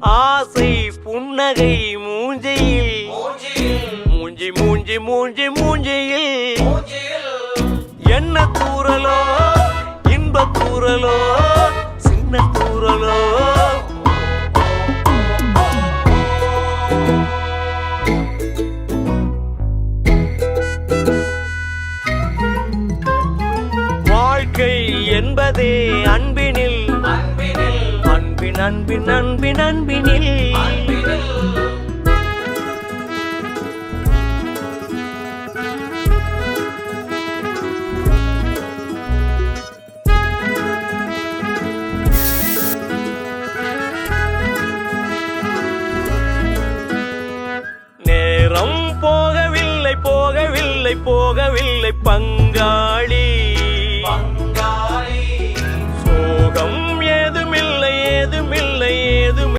ஆசை புன்னகை மூஞ்சையில் மூஞ்சி மூஞ்சி மூஞ்சி மூஞ்சியில் என்ன தூரலோ இன்ப தூரலோ சின்ன தூரலோ வாழ்க்கை என்பதே அன்பினில் அன்பின் அன்பின் அன்பின் அன்பினில் நேரம் போகவில்லை போகவில்லை போகவில்லை பங்காளி